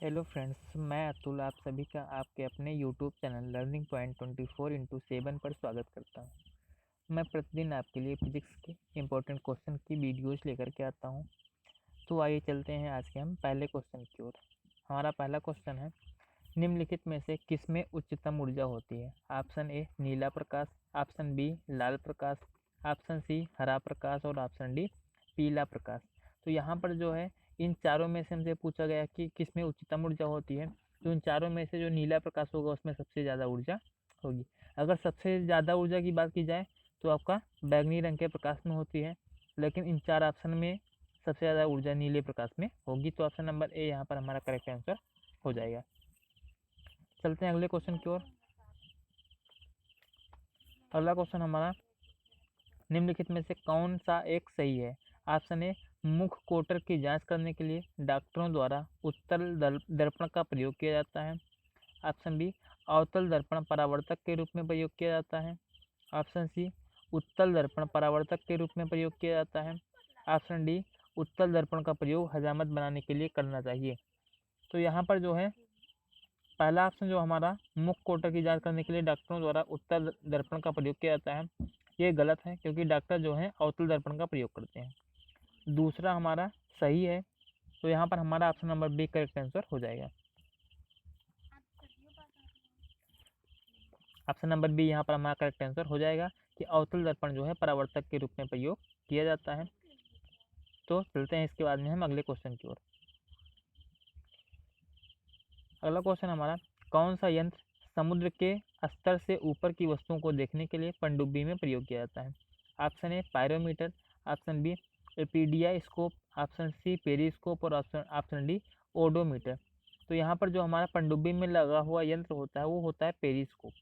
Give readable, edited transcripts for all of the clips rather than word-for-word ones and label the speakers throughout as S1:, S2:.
S1: Hello friends, मैं अतुल आप सभी का आपके अपने YouTube channel learning point 24x7 पर स्वागत करता हूं। मैं प्रतिदिन आपके लिए फिजिक्स के इम्पोर्टेंट क्वेश्चन की वीडियोस लेकर के आता हूं। तो आइए चलते हैं आज के हम पहले क्वेश्चन की ओर। हमारा पहला क्वेश्चन है, निम्नलिखित में से किसमें उच्चतम ऊर्जा होती है? ऑप्शन ए नीला प्रकाश, ऑप्शन बी लाल प्रकाश, ऑप्शन सी हरा प्रकाश और ऑप्शन डी पीला प्रकाश। तो यहाँ पर जो है इन चारों में से हमसे पूछा गया कि किसमें उच्चतम ऊर्जा होती है। तो इन चारों में से जो नीला प्रकाश होगा उसमें सबसे ज़्यादा ऊर्जा होगी। अगर सबसे ज़्यादा ऊर्जा की बात की जाए तो आपका बैंगनी रंग के प्रकाश में होती है, लेकिन इन चार ऑप्शन में सबसे ज़्यादा ऊर्जा नीले प्रकाश में होगी। तो ऑप्शन नंबर ए यहाँ पर हमारा करेक्ट आंसर हो जाएगा। चलते हैं अगले क्वेश्चन की ओर। अगला क्वेश्चन हमारा, निम्नलिखित में से कौन सा एक सही है? ऑप्शन ए मुख कोटर की जांच करने के लिए डॉक्टरों द्वारा उत्तल दर्पण का प्रयोग किया जाता है। ऑप्शन बी अवतल दर्पण परावर्तक के रूप में प्रयोग किया जाता है। ऑप्शन सी उत्तल दर्पण परावर्तक के रूप में प्रयोग किया जाता है। ऑप्शन डी उत्तल दर्पण का प्रयोग हजामत बनाने के लिए करना चाहिए। तो यहाँ पर जो है पहला ऑप्शन जो हमारा मुख कोटर की जांच करने के लिए डॉक्टरों द्वारा उत्तल दर्पण का प्रयोग किया जाता है, ये गलत है क्योंकि डॉक्टर जो है अवतल दर्पण का प्रयोग करते हैं। दूसरा हमारा सही है, तो यहाँ पर हमारा option number B correct answer हो जाएगा। ऑप्शन नंबर बी यहाँ पर हमारा करेक्ट आंसर हो जाएगा कि अवतल दर्पण जो है परावर्तक के रूप में प्रयोग किया जाता है। तो चलते हैं इसके बाद में हम अगले क्वेश्चन की ओर। अगला क्वेश्चन हमारा, कौन सा यंत्र समुद्र के स्तर से ऊपर की वस्तुओं को देखने के लिए पनडुब्बी में प्रयोग किया जाता है? Option A pyrometer, option B epidiascope, option C periscope और ऑप्शन डी ओडोमीटर। तो यहाँ पर जो हमारा पनडुब्बी में लगा हुआ यंत्र होता है वो होता है पेरिस्कोप।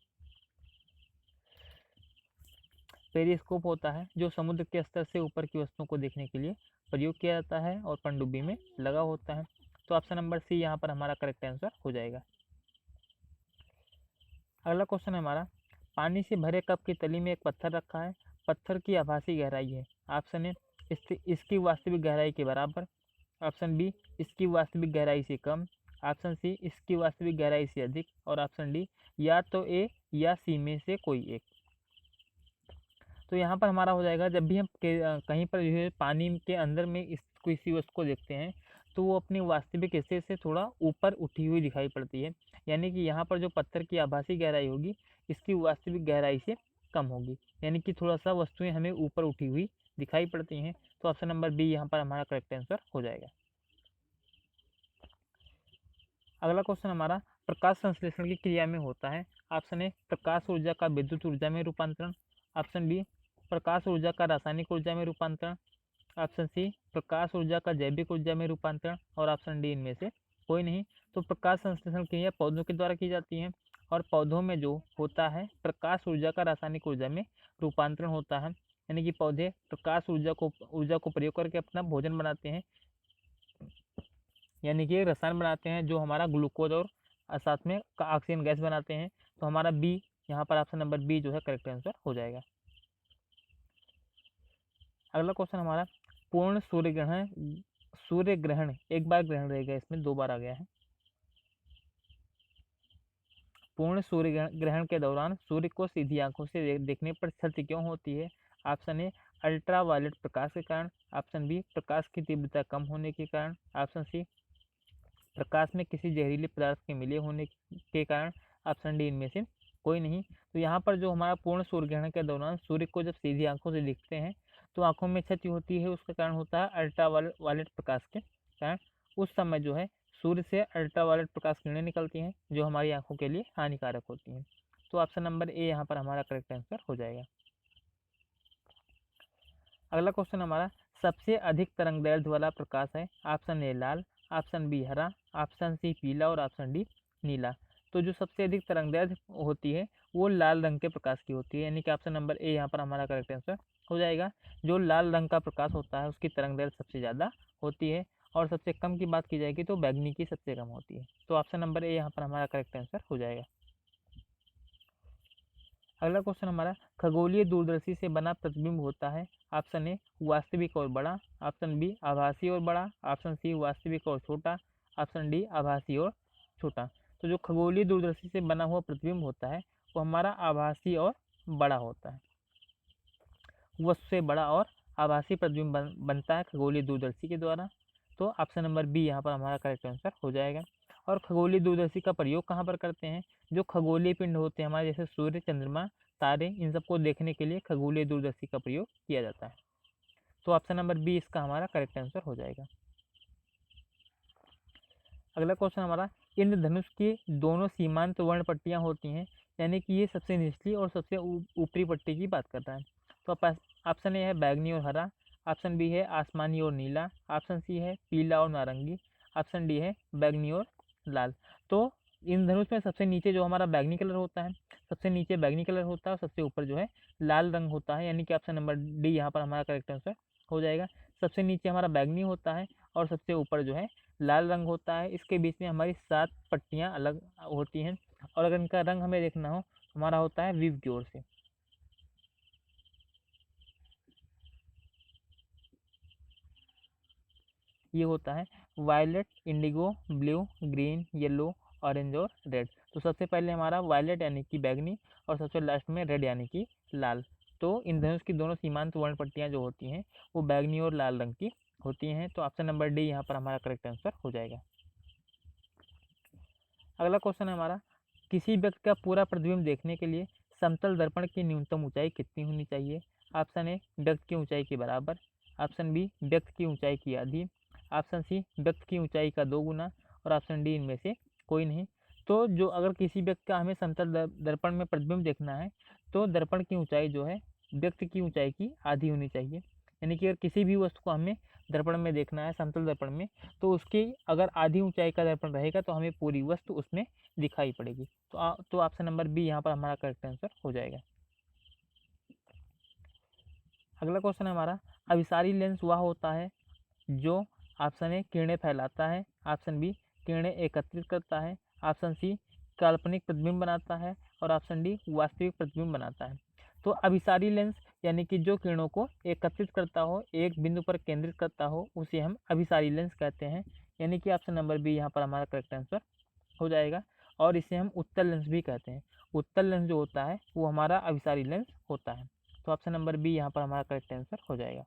S1: पेरिस्कोप होता है जो समुद्र के स्तर से ऊपर की वस्तुओं को देखने के लिए प्रयोग किया जाता है और पनडुब्बी में लगा होता है। तो ऑप्शन नंबर सी यहाँ पर हमारा करेक्ट आंसर हो जाएगा। अगला क्वेश्चन है हमारा, पानी से भरे कप की तली में एक पत्थर रखा है, पत्थर की आभासी गहराई है। ऑप्शन ए इसकी वास्तविक गहराई के बराबर, ऑप्शन बी इसकी वास्तविक गहराई से कम, ऑप्शन सी इसकी वास्तविक गहराई से अधिक और ऑप्शन डी या तो ए या सी में से कोई एक। तो यहाँ पर हमारा हो जाएगा, जब भी हम कहीं पर जो है पानी के अंदर में इस किसी वस्तु को देखते हैं तो वो अपनी वास्तविक हिस्से से थोड़ा ऊपर उठी हुई दिखाई पड़ती है। यानी कि यहाँ पर जो पत्थर की आभासी गहराई होगी इसकी वास्तविक गहराई से कम होगी, यानी कि थोड़ा सा वस्तुएं हमें ऊपर उठी हुई दिखाई पड़ती हैं। तो ऑप्शन नंबर बी यहाँ पर हमारा करेक्ट आंसर हो जाएगा। अगला क्वेश्चन हमारा, प्रकाश संश्लेषण की क्रिया में होता है। ऑप्शन ए प्रकाश ऊर्जा का विद्युत ऊर्जा में रूपांतरण, ऑप्शन बी प्रकाश ऊर्जा का रासायनिक ऊर्जा में रूपांतरण, ऑप्शन सी प्रकाश ऊर्जा का जैविक ऊर्जा में रूपांतरण और ऑप्शन डी इनमें से कोई नहीं। तो प्रकाश संश्लेषण क्रिया पौधों के द्वारा की जाती है और पौधों में जो होता है प्रकाश ऊर्जा का रासायनिक ऊर्जा में रूपांतरण होता है। यानी कि पौधे प्रकाश ऊर्जा को प्रयोग करके अपना भोजन बनाते हैं, यानी कि रसायन बनाते हैं जो हमारा ग्लूकोज और साथ में ऑक्सीजन गैस बनाते हैं। तो हमारा बी यहाँ पर ऑप्शन नंबर बी जो है करेक्ट आंसर हो जाएगा। अगला क्वेश्चन हमारा, पूर्ण सूर्य ग्रहण एक बार ग्रहण रहेगा, इसमें दो बार आ गया है। पूर्ण सूर्य ग्रहण के दौरान सूर्य को सीधी आंखों से देखने पर क्षति क्यों होती है? ऑप्शन ए अल्ट्रा वायलेट प्रकाश के कारण, ऑप्शन बी प्रकाश की तीव्रता कम होने के कारण, ऑप्शन सी प्रकाश में किसी जहरीले पदार्थ के मिले होने के कारण, ऑप्शन डी इनमें से कोई नहीं। तो यहाँ पर जो हमारा पूर्ण सूर्य ग्रहण के दौरान सूर्य को जब सीधी आंखों से देखते हैं तो आंखों में क्षति होती है, उसका कारण होता है अल्ट्रा वायलेट प्रकाश के कारण। उस समय जो है सूर्य से अल्ट्रा वायलेट प्रकाश किरणें निकलती हैं जो हमारी आंखों के लिए हानिकारक होती हैं। तो ऑप्शन नंबर ए यहाँ पर हमारा करेक्ट आंसर हो जाएगा। अगला क्वेश्चन हमारा, सबसे अधिक तरंग दैर्ध्य वाला प्रकाश है। ऑप्शन ए लाल, ऑप्शन बी हरा, ऑप्शन सी पीला और ऑप्शन डी नीला। तो जो सबसे अधिक तरंग दैर्ध्य होती है वो लाल रंग के प्रकाश की होती है, यानी कि ऑप्शन नंबर ए यहाँ पर हमारा करेक्ट आंसर हो जाएगा। जो लाल रंग का प्रकाश होता है उसकी तरंग दैर्ध्य सबसे ज़्यादा होती है और सबसे कम की बात की जाएगी तो बैगनी की सबसे कम होती है। तो ऑप्शन नंबर ए यहाँ पर हमारा करेक्ट आंसर हो जाएगा। अगला क्वेश्चन हमारा, खगोलीय दूरदर्शी से बना प्रतिबिंब होता है। ऑप्शन ए वास्तविक और बड़ा, ऑप्शन बी आभासी और बड़ा, ऑप्शन सी वास्तविक और छोटा, ऑप्शन डी आभासी और छोटा। तो जो खगोलीय दूरदर्शी से बना हुआ प्रतिबिंब होता है वो हमारा आभासी और बड़ा होता है। वस्तु से बड़ा और आभासी प्रतिबिंब बनता है खगोलीय दूरदर्शी के द्वारा। तो ऑप्शन नंबर बी यहाँ पर हमारा करेक्ट आंसर हो जाएगा। और खगोलीय दूरदर्शी का प्रयोग कहाँ पर करते हैं? जो खगोलीय पिंड होते हैं हमारे, जैसे सूर्य, चंद्रमा, तारे, इन सबको देखने के लिए खगोलीय दूरदर्शी का प्रयोग किया जाता है। तो ऑप्शन नंबर बी इसका हमारा करेक्ट आंसर हो जाएगा। अगला क्वेश्चन हमारा, इंद्रधनुष की दोनों सीमांत वर्ण पट्टियां होती हैं, यानी कि ये सबसे निचली और सबसे ऊपरी पट्टी की बात कर रहा है। तो ऑप्शन ए है बैगनी और हरा, ऑप्शन बी है आसमानी और नीला, ऑप्शन सी है पीला और नारंगी, ऑप्शन डी है बैगनी और लाल। तो इंद्रधनुष में सबसे नीचे जो हमारा बैगनी कलर होता है, सबसे नीचे बैगनी कलर होता है और सबसे ऊपर जो है लाल रंग होता है, यानी कि ऑप्शन नंबर डी यहाँ पर हमारा करेक्ट आंसर हो जाएगा। सबसे नीचे हमारा बैगनी होता है और सबसे ऊपर जो है लाल रंग होता है। इसके बीच में हमारी 7 पट्टियां अलग होती हैं, और अगर इनका रंग हमें देखना हो हमारा होता है विव की ओर से। ये होता है violet, indigo, blue, green, yellow, orange और रेड। तो सबसे पहले हमारा वायलेट यानी कि बैगनी, और सबसे लास्ट में रेड यानी कि लाल। तो इंद्रधनुष की दोनों सीमांत वर्ण पट्टियां जो होती हैं वो बैगनी और लाल रंग की होती हैं। तो ऑप्शन नंबर डी यहाँ पर हमारा करेक्ट आंसर हो जाएगा। अगला क्वेश्चन है हमारा, किसी व्यक्ति का पूरा प्रतिबिंब देखने के लिए समतल दर्पण की न्यूनतम ऊंचाई कितनी होनी चाहिए? ऑप्शन ए व्यक्ति की ऊंचाई के बराबर, ऑप्शन बी व्यक्ति की ऊंचाई की आधी, ऑप्शन सी व्यक्ति की ऊंचाई का 2 गुना, और ऑप्शन डी इनमें से कोई नहीं। तो जो अगर किसी व्यक्ति का हमें समतल दर्पण में प्रतिबिंब देखना है तो दर्पण की ऊंचाई जो है व्यक्ति की ऊंचाई की आधी होनी चाहिए। यानी कि अगर किसी भी वस्तु को हमें दर्पण में देखना है, समतल दर्पण में, तो उसकी अगर आधी ऊंचाई का दर्पण रहेगा तो हमें पूरी वस्तु उसमें दिखाई पड़ेगी। तो ऑप्शन नंबर बी यहाँ पर हमारा करेक्ट आंसर हो जाएगा। अगला क्वेश्चन है हमारा, अभिसारी लेंस वह होता है जो ऑप्शन ए किरणें फैलाता है, ऑप्शन बी किरणें एकत्रित करता है, ऑप्शन सी काल्पनिक प्रतिबिंब बनाता है, और ऑप्शन डी वास्तविक प्रतिबिंब बनाता है। तो अभिसारी लेंस यानी कि जो किरणों को एकत्रित करता हो, एक बिंदु पर केंद्रित करता हो, उसे हम अभिसारी लेंस कहते हैं। यानी कि ऑप्शन नंबर बी यहाँ पर हमारा करेक्ट आंसर हो जाएगा। और इसे हम उत्तल लेंस भी कहते हैं। उत्तल लेंस जो होता है वो हमारा अभिसारी लेंस होता है। तो ऑप्शन नंबर बी यहाँ पर हमारा करेक्ट आंसर हो जाएगा।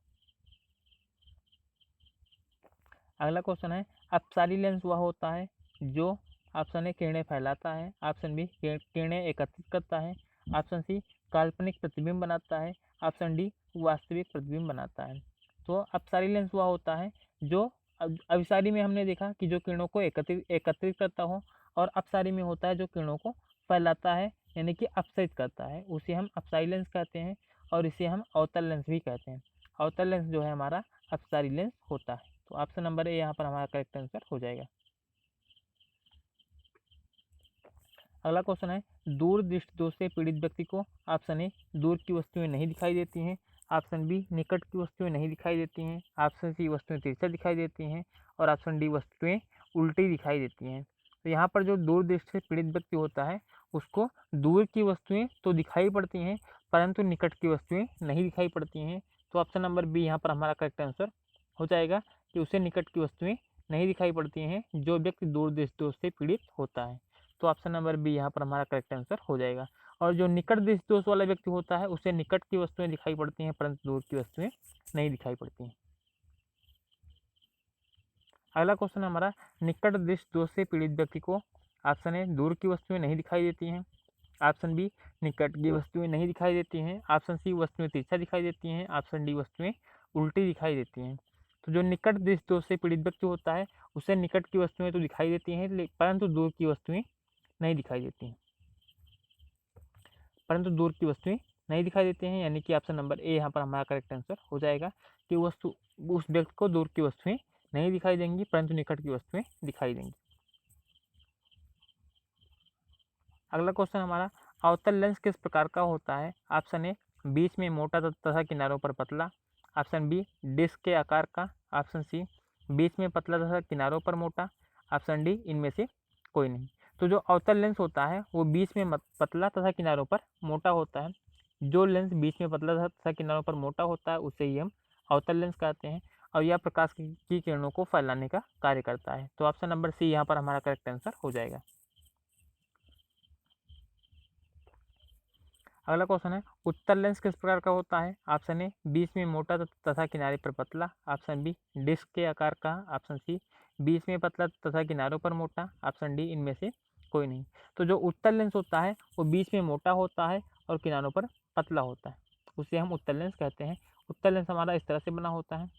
S1: अगला क्वेश्चन है, अपसारी लेंस वह होता है जो ऑप्शन ए किरणें फैलाता है, ऑप्शन बी किरणें एकत्रित करता है, ऑप्शन सी काल्पनिक प्रतिबिंब बनाता है, ऑप्शन डी वास्तविक प्रतिबिंब बनाता है। तो अपसारी लेंस वह होता है जो अभिसारी में हमने देखा कि जो किरणों को एकत्रित करता हो, और अपसारी में होता है जो किरणों को फैलाता है यानी कि अपसरित करता है, उसे हम अपसारी लेंस कहते हैं। और इसे हम अवतल लेंस भी कहते हैं। अवतल लेंस जो है हमारा अपसारी लेंस होता है। तो ऑप्शन नंबर ए यहाँ पर हमारा करेक्ट आंसर हो जाएगा। अगला क्वेश्चन है, दूर दृष्टि दोष से पीड़ित व्यक्ति को ऑप्शन ए दूर की वस्तुएं नहीं दिखाई देती हैं, ऑप्शन बी निकट की वस्तुएं नहीं दिखाई देती हैं, ऑप्शन सी वस्तुएं तिरछा दिखाई देती हैं, और ऑप्शन डी वस्तुएं उल्टी दिखाई देती हैं। तो यहाँ पर जो दूर दृष्टि से पीड़ित व्यक्ति होता है उसको दूर की वस्तुएं तो दिखाई पड़ती हैं परंतु निकट की वस्तुएं नहीं दिखाई पड़ती हैं। तो ऑप्शन नंबर बी यहाँ पर हमारा करेक्ट आंसर हो जाएगा कि उसे निकट की वस्तुएं नहीं दिखाई पड़ती हैं जो व्यक्ति दूर दृष्टि दोष से पीड़ित होता है। तो ऑप्शन नंबर बी यहाँ पर हमारा करेक्ट आंसर हो जाएगा। और जो निकट दृष्टि दोष वाला व्यक्ति होता है उसे निकट की वस्तुएं दिखाई पड़ती हैं परंतु दूर की वस्तुएं नहीं दिखाई पड़ती हैं। अगला क्वेश्चन हमारा, निकट दृष्टि दोष से पीड़ित व्यक्ति को ऑप्शन ए दूर की वस्तुएं नहीं दिखाई देती हैं, ऑप्शन बी निकट की वस्तुएं नहीं दिखाई देती हैं, ऑप्शन सी वस्तुएं तिरछा दिखाई देती हैं, ऑप्शन डी वस्तुएं उल्टी दिखाई देती हैं। तो जो निकट दृष्टि दोष से पीड़ित व्यक्ति होता है उसे निकट की वस्तुएं तो दिखाई देती हैं परंतु दूर की वस्तुएं नहीं दिखाई देती हैं, परंतु दूर की वस्तुएं नहीं दिखाई देती हैं। यानी कि ऑप्शन नंबर ए यहाँ पर हमारा करेक्ट आंसर हो जाएगा कि वस्तु उस व्यक्ति को दूर की वस्तुएं नहीं दिखाई देंगी परंतु निकट की वस्तुएं दिखाई देंगी। अगला क्वेश्चन हमारा, अवतल लेंस किस प्रकार का होता है? ऑप्शन ए बीच में मोटा तथा किनारों पर पतला, ऑप्शन बी डिस्क के आकार का, ऑप्शन सी बीच में पतला तथा किनारों पर मोटा, ऑप्शन डी इनमें से कोई नहीं। तो जो अवतल लेंस होता है वो बीच में पतला तथा किनारों पर मोटा होता है। जो लेंस बीच में पतला तथा किनारों पर मोटा होता है उसे ही हम अवतल लेंस कहते हैं। और यह प्रकाश की किरणों को फैलाने का कार्य करता है। तो ऑप्शन नंबर सी यहाँ पर हमारा करेक्ट आंसर हो जाएगा। अगला क्वेश्चन है, उत्तल लेंस किस प्रकार का होता है? ऑप्शन ए बीच में मोटा तथा किनारे पर पतला, ऑप्शन बी डिस्क के आकार का, ऑप्शन सी बीच में पतला तथा किनारों पर मोटा, ऑप्शन डी इनमें से कोई नहीं। तो जो उत्तल लेंस होता है वो बीच में मोटा होता है और किनारों पर पतला होता है, उसे हम उत्तल लेंस कहते हैं। उत्तल लेंस हमारा इस तरह से बना होता है,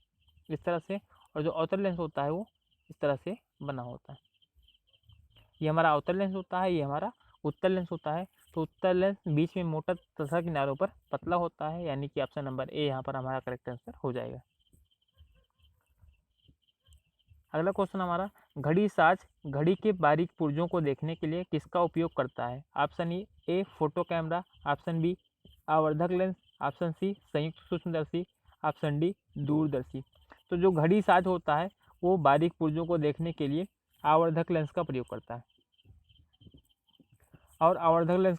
S1: इस तरह से, और जो अवतल लेंस होता है वो इस तरह से बना होता है। ये हमारा अवतल लेंस होता है, ये हमारा उत्तल लेंस होता है। तो उत्तल लेंस बीच में मोटा तथा किनारों पर पतला होता है, यानी कि ऑप्शन नंबर ए यहाँ पर हमारा करेक्ट आंसर हो जाएगा। अगला क्वेश्चन हमारा, घड़ी साज घड़ी के बारीक पुर्जों को देखने के लिए किसका उपयोग करता है? Option A photo camera, option B आवर्धक लेंस, ऑप्शन सी संयुक्त सूक्ष्मदर्शी, ऑप्शन डी दूरदर्शी। तो जो घड़ी साज होता है वो बारीक पुर्जों को देखने के लिए आवर्धक लेंस का प्रयोग करता है। और आवर्धक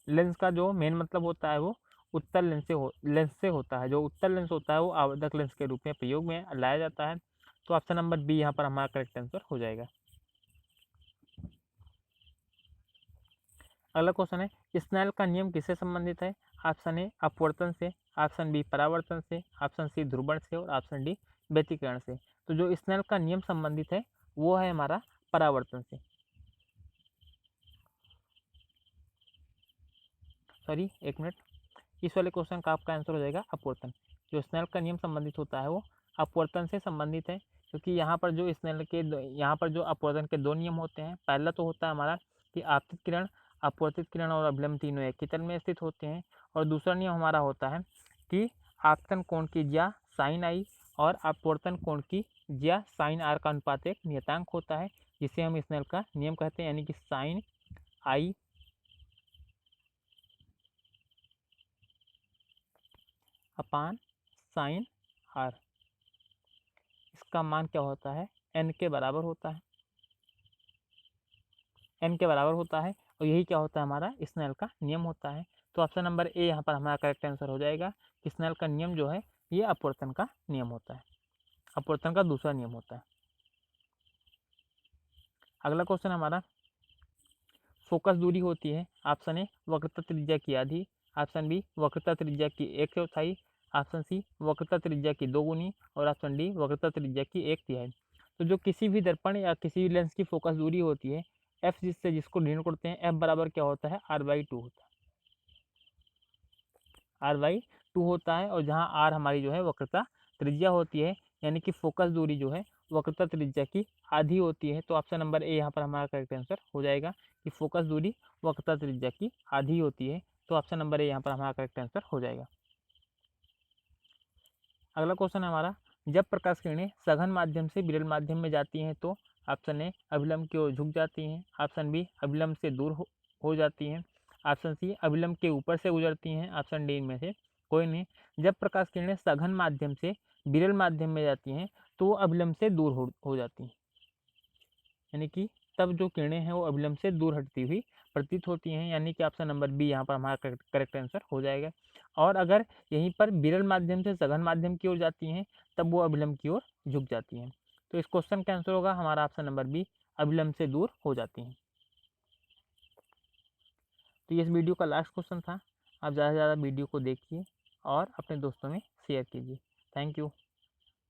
S1: लेंस का जो मेन मतलब होता है वो उत्तल लेंस से होता है। जो उत्तल लेंस होता है वो आवर्धक लेंस के रूप में प्रयोग में लाया जाता है। तो ऑप्शन नंबर बी यहाँ पर हमारा करेक्ट आंसर हो जाएगा। अगला क्वेश्चन है, स्नेल का नियम किससे संबंधित है? ऑप्शन ए अपवर्तन से, ऑप्शन बी परावर्तन से, ऑप्शन सी ध्रुवण से और ऑप्शन डी व्यतिकरण से। तो जो स्नेल का नियम संबंधित है वो है हमारा परावर्तन से। सॉरी, एक मिनट, इस वाले क्वेश्चन का आपका आंसर हो जाएगा अपवर्तन। जो स्नेल का नियम संबंधित होता है वो अपवर्तन से संबंधित है, क्योंकि यहाँ पर जो यहाँ पर जो अपवर्तन के दो नियम होते हैं। पहला तो होता है हमारा कि आपतित किरण, अपवर्तित किरण और अभिलंब तीनों एक ही तल में स्थित होते हैं। और दूसरा नियम हमारा होता है कि आपतन कोण की ज्या साइन आई और अपवर्तन कोण की ज्या साइन आर का अनुपात एक नियतांक होता है, जिसे हम स्नेल का नियम कहते हैं, यानी कि sine i upon sine r, इसका मान क्या होता है? एन के बराबर होता है, एन के बराबर होता है। और यही क्या होता है? हमारा स्नेल का नियम होता है। तो ऑप्शन नंबर ए यहाँ पर हमारा करेक्ट आंसर हो जाएगा। स्नेल का नियम जो है ये अपवर्तन का नियम होता है, अपवर्तन का दूसरा नियम होता है। अगला क्वेश्चन हमारा, फोकस दूरी होती है। ऑप्शन ए वक्रता त्रिज्या की आधी, ऑप्शन बी वक्रता त्रिज्या की एक चौथाई, ऑप्शन सी वक्रता त्रिज्या की दो गुनी और ऑप्शन डी वक्रता त्रिज्या की एक तिहाई। तो जो किसी भी दर्पण या किसी भी लेंस की फोकस दूरी होती है, एफ जिससे जिसको डिनोट करते हैं, एफ बराबर क्या होता है? r/2 होता है, r/2 होता है। और जहाँ आर हमारी जो है वक्रता त्रिज्या होती है, यानी कि फोकस दूरी जो है वक्रता त्रिज्या की आधी होती है। तो ऑप्शन नंबर ए यहाँ पर हमारा करेक्ट आंसर हो जाएगा कि फोकस दूरी वक्रता त्रिज्या की आधी होती है। तो ऑप्शन नंबर ए यहाँ पर हमारा करेक्ट आंसर हो जाएगा। अगला क्वेश्चन है हमारा, जब प्रकाश किरणें सघन माध्यम से विरल माध्यम में जाती हैं तो ऑप्शन ए अभिलंब की ओर झुक जाती हैं, ऑप्शन बी अभिलंब से दूर हो जाती हैं, ऑप्शन सी अभिलंब के ऊपर से गुजरती हैं, ऑप्शन डी इनमें से कोई नहीं। जब प्रकाश किरणें सघन माध्यम से विरल माध्यम में जाती हैं तो वो अभिलंब से दूर हो जाती हैं, यानी कि तब जो किरणें हैं वो अभिलंब से दूर हटती हुई प्रतीत होती हैं, यानी कि ऑप्शन नंबर बी यहाँ पर हमारा करेक्ट आंसर हो जाएगा। और अगर यहीं पर विरल माध्यम से सघन माध्यम की ओर जाती हैं तब वो अभिलंब की ओर झुक जाती हैं। तो इस क्वेश्चन का आंसर होगा हमारा ऑप्शन नंबर बी, अभिलंब से दूर हो जाती हैं। तो ये इस वीडियो का लास्ट क्वेश्चन था। आप ज़्यादा से ज़्यादा वीडियो को देखिए और अपने दोस्तों में शेयर कीजिए। Thank you.